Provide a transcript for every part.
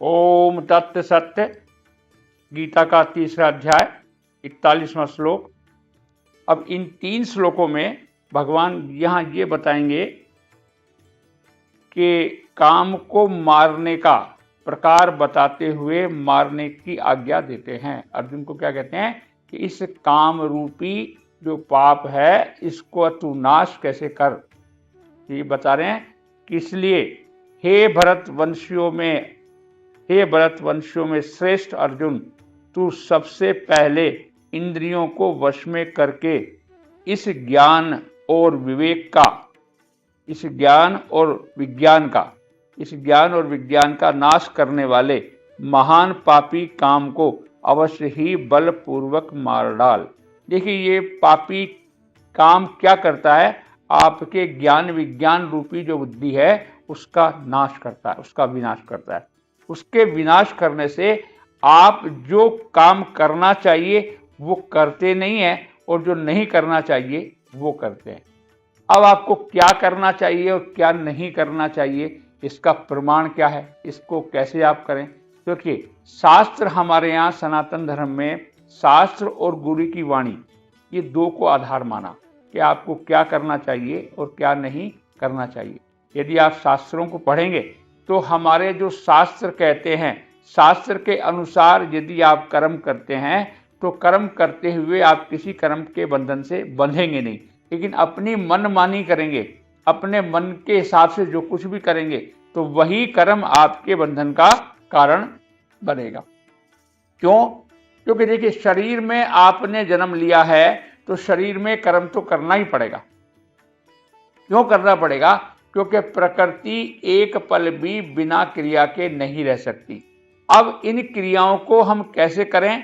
ओम तत्त सत्य। गीता का 3रा अध्याय 41वां श्लोक। अब इन 3 श्लोकों में भगवान यहाँ ये बताएंगे कि काम को मारने का प्रकार बताते हुए मारने की आज्ञा देते हैं। अर्जुन को क्या कहते हैं कि इस काम रूपी जो पाप है इसको तू नाश कैसे कर, ये बता रहे हैं कि इसलिए हे भरत वंशियों में श्रेष्ठ अर्जुन, तू सबसे पहले इंद्रियों को वश में करके इस ज्ञान और विज्ञान का नाश करने वाले महान पापी काम को अवश्य ही बलपूर्वक मार डाल। देखिए, ये पापी काम क्या करता है, आपके ज्ञान विज्ञान रूपी जो बुद्धि है उसका नाश करता है, उसका विनाश करता है। उसके विनाश करने से आप जो काम करना चाहिए वो करते नहीं है और जो नहीं करना चाहिए वो करते हैं। अब आपको क्या करना चाहिए और क्या नहीं करना चाहिए, इसका प्रमाण क्या है, इसको कैसे आप करें। क्योंकि शास्त्र हमारे यहाँ सनातन धर्म में शास्त्र और गुरु की वाणी, ये 2 को आधार माना कि आपको क्या करना चाहिए और क्या नहीं करना चाहिए। यदि आप शास्त्रों को पढ़ेंगे तो हमारे जो शास्त्र कहते हैं, शास्त्र के अनुसार यदि आप कर्म करते हैं तो कर्म करते हुए आप किसी कर्म के बंधन से बंधेंगे नहीं, लेकिन अपनी मनमानी करेंगे, अपने मन के हिसाब से जो कुछ भी करेंगे तो वही कर्म आपके बंधन का कारण बनेगा। क्यों? क्योंकि देखिए, शरीर में आपने जन्म लिया है तो शरीर में कर्म तो करना ही पड़ेगा। क्यों करना पड़ेगा? क्योंकि प्रकृति एक पल भी बिना क्रिया के नहीं रह सकती। अब इन क्रियाओं को हम कैसे करें,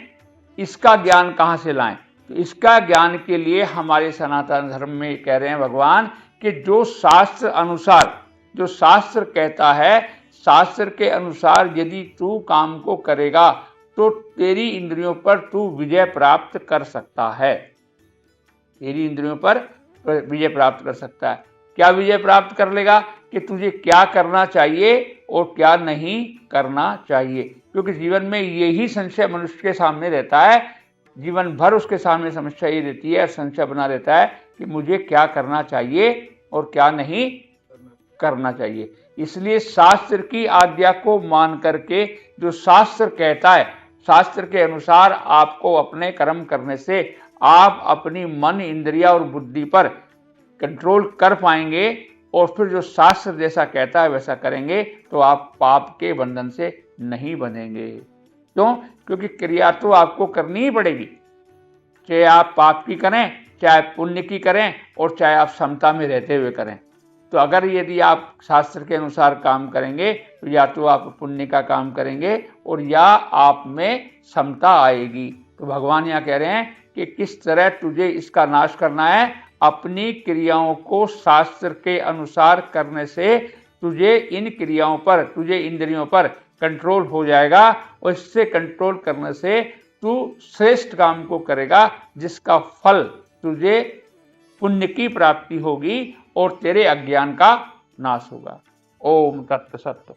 इसका ज्ञान कहाँ से लाएं? तो इसका ज्ञान के लिए हमारे सनातन धर्म में कह रहे हैं भगवान कि जो शास्त्र अनुसार, जो शास्त्र कहता है, शास्त्र के अनुसार यदि तू काम को करेगा तो तेरी इंद्रियों पर तू विजय प्राप्त कर सकता है। तेरी इंद्रियों पर विजय प्राप्त कर सकता है। क्या विजय प्राप्त कर लेगा? कि तुझे क्या करना चाहिए और क्या नहीं करना चाहिए। क्योंकि जीवन में यही संशय मनुष्य के सामने रहता है, जीवन भर उसके सामने समस्या ये रहती है, संशय बना रहता है कि मुझे क्या करना चाहिए और क्या नहीं करना चाहिए। इसलिए शास्त्र की आज्ञा को मान करके जो शास्त्र कहता है, शास्त्र के अनुसार आपको अपने कर्म करने से आप अपनी मन, इंद्रिया और बुद्धि पर कंट्रोल कर पाएंगे और फिर जो शास्त्र जैसा कहता है वैसा करेंगे तो आप पाप के बंधन से नहीं बनेंगे। क्यों? क्योंकि क्रिया तो आपको करनी ही पड़ेगी, चाहे आप पाप की करें, चाहे पुण्य की करें और चाहे आप समता में रहते हुए करें। तो अगर यदि आप शास्त्र के अनुसार काम करेंगे तो या तो आप पुण्य का काम करेंगे और या आप में समता आएगी। तो भगवान यहाँ कह रहे हैं कि किस तरह तुझे इसका नाश करना है। अपनी क्रियाओं को शास्त्र के अनुसार करने से तुझे इन क्रियाओं पर, तुझे इंद्रियों पर कंट्रोल हो जाएगा और इससे कंट्रोल करने से तू श्रेष्ठ काम को करेगा जिसका फल तुझे पुण्य की प्राप्ति होगी और तेरे अज्ञान का नाश होगा। ओम तत्त सत्य।